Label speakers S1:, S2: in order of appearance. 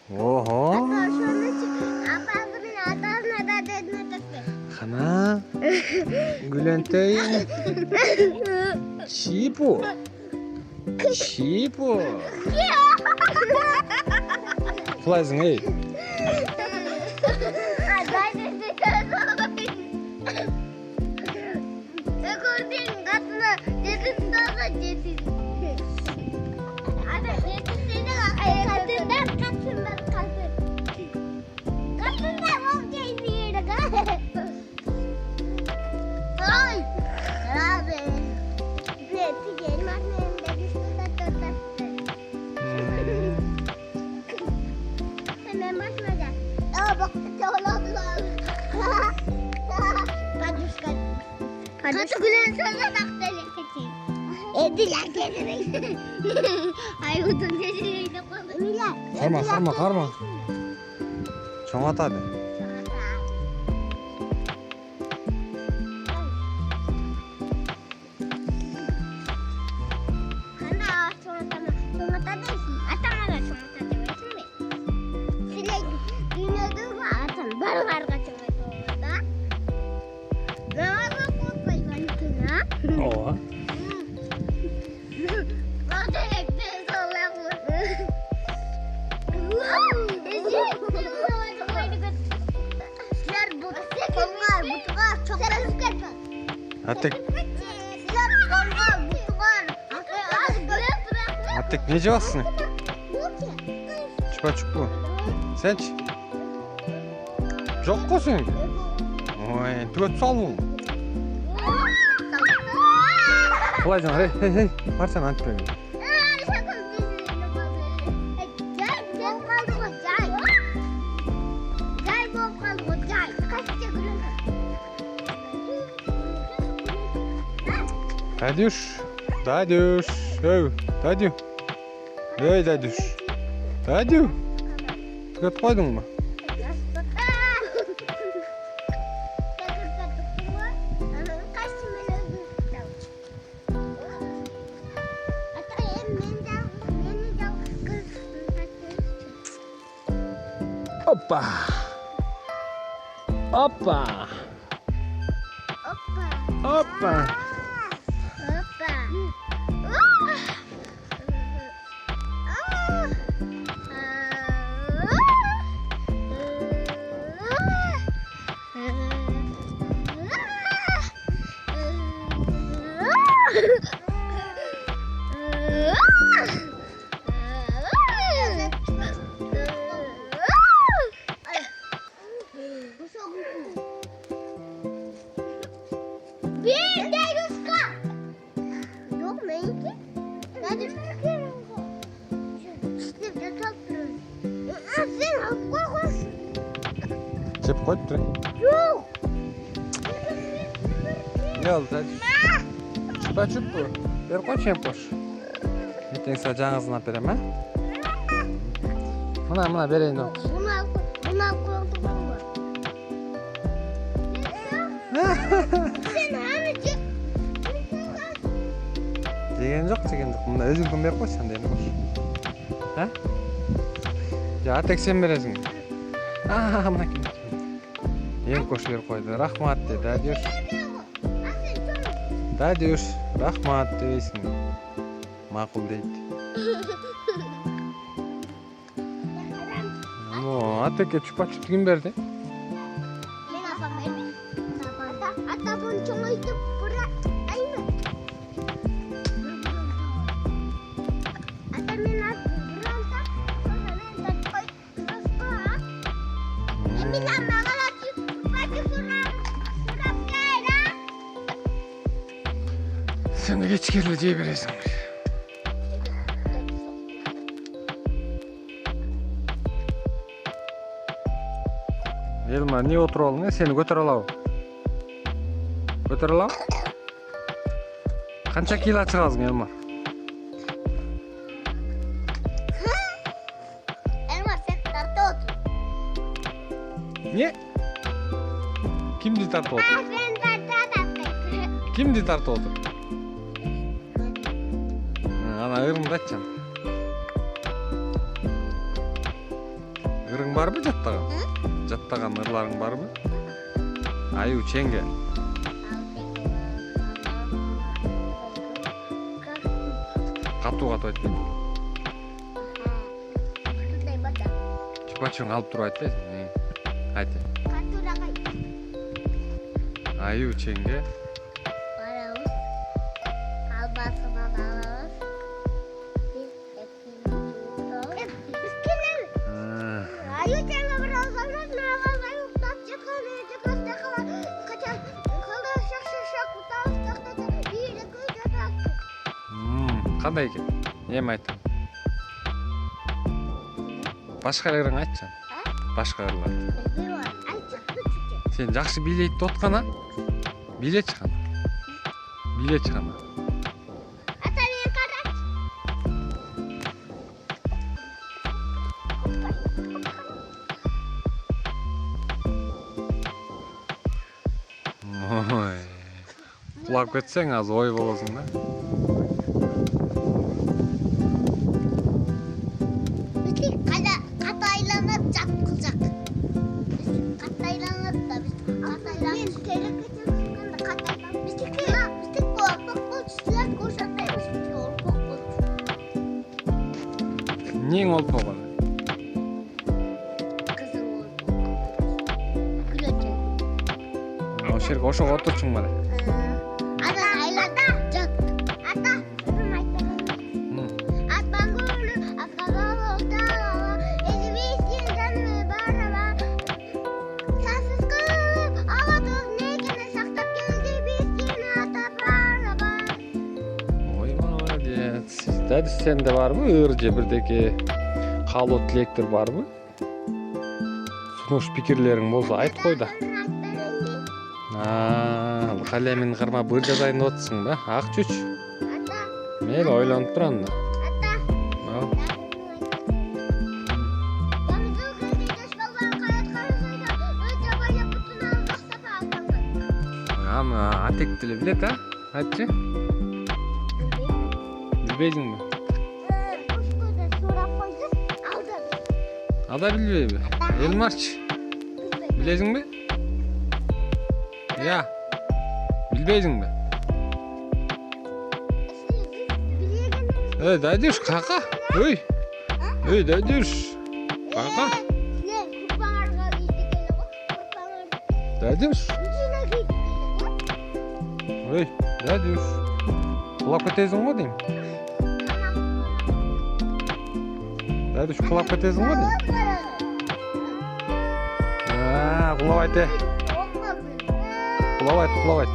S1: Oho. Qana? Gülentey. Chipu. Chipu. Qulaysың, ey.
S2: Katı gülen sana takteli keçeyim. Ediler kendini. Aygutun dediğini koydum.
S1: Qarma. Çoң atады. Ооба. Атек. Атек, не жебасың? Чупа-чупу. Сенчи? Жоқ қой сенде? Ой, түгет салмын. Құлайсың, ей, барсаң антып берген. Дадюш, өй, Дадю. Ей, Дадюш. Дадю. Түгет қойдың ба? Опа. Жеп қойып тұр. Не oldu Дадюш? Чупа-чупу. Бер қойшы ем қош. Ертең саған жаңасын алып берем, Мына берейін оқыш.
S2: Мына қоңды қоңды. Сен аны жеп.
S1: Жеген жоқ. Мына өзіңкін беріп қойшы, анда енді қош. Атек сен бересің. Мына кім. Ем қош беріп қойды. Рахмат де, Дадюш. Дадюш, рахмат дейсің. Мақұл дейді. Атекке чупа-чуп кім берді?
S2: Мен апам берді. Ата бұны чоңайтып бұра айны. Ата мен бұранта, соны мен тәтқой ұзасқа. Емілі мағала чупа-чуп сұрап кәйді.
S1: Сен де кешкерлі жей бересің. Елма, не отыр олың? Сені көтір алау. Көтір алау? Қанша кило шығасың, Елмар?
S2: Elmar sen tartta otur.
S1: Не? Kimdi tartta otur?
S2: Ben tartta tartta.
S1: Kimdi tartta otur? Ana ырымды айтчан. barmı jattagан? Jattagан ырlaryň barmı? Аюу ченге. Катуу катып айтпайсың.
S2: Кандай бата?
S1: Чупа-чуң алып туруп айтпайсың. Айты.
S2: Катурагай.
S1: Аюу ченге.
S2: Барабыз. Албасын алабыз. Biz biz kelemiz. Аю ченге bir alsanız ne alsanız uçtak çıkanı çıkasta kalan kaçan kaldı şak şak şak uçtak uçtakta bir de köşe taktı.
S1: Кандай экен? Эми айт. Башка ырың айтчан. Башка ырлар.
S2: Bilmiyorum. Ay çıktı çıktı.
S1: Сен жакшы бийлейт деп аткана? Бийлечи кана. Бийлечи кана.
S2: Ata bir kadar.
S1: Ой. Кулап кетсең аз ой болосуң да.
S2: Biz kataylanıp çapkılacak. Biz kataylanıp da biz kataylanıp. Biz tehlikeli kataylanıp. Biz korkak bulçlar koşatayız. Biz korkak bulç.
S1: Нең болуп калган?
S2: Kızıl oldu. Gülece.
S1: Ошол жерге ошого отурчуң беле.
S2: Ata aylada. Cak. Ata. Kızım aytlarım. At bangulu. At kagalı. Elbis yerden baraba. Sensiz kalıp aladık ne gene saktap geldi. Biz yine atıp baraba.
S1: Ой, молодец. Дәді сенде барбы? Ыр же бирдеки каалоо тилектер барбы? Сунуш пикирлериң болсо айт кой да. Калемин кырма быр жазайын деп атсың ба? Ак чүч.
S2: Ata.
S1: Мейли ойлонуп турам да.
S2: Ata.
S1: Ал.
S2: Yalnız kızı yaş balvan kayıt karısıyla önce böyle bütün ağzı safa atandı.
S1: Аны атек тили билет, а? Айтчы. Билбейсиңби?
S2: Uşkuda sorap koyduk aldım.
S1: Ада билбейби? Элмарчы. Билесиңби? Я. Билбейсиңби? Дадюш, кака? Ой. Дадюш. Кака?
S2: Ne? Kurbanlarga gitti gene bak. Kurbanlar.
S1: Дадюш.
S2: Yüzüne gitti.
S1: Ой, Дадюш. Кулап кетесиң го дейм. Дадюш, кулап кетесиң го дейм. Кулап айт.
S2: Olmadı.
S1: Кулап айт.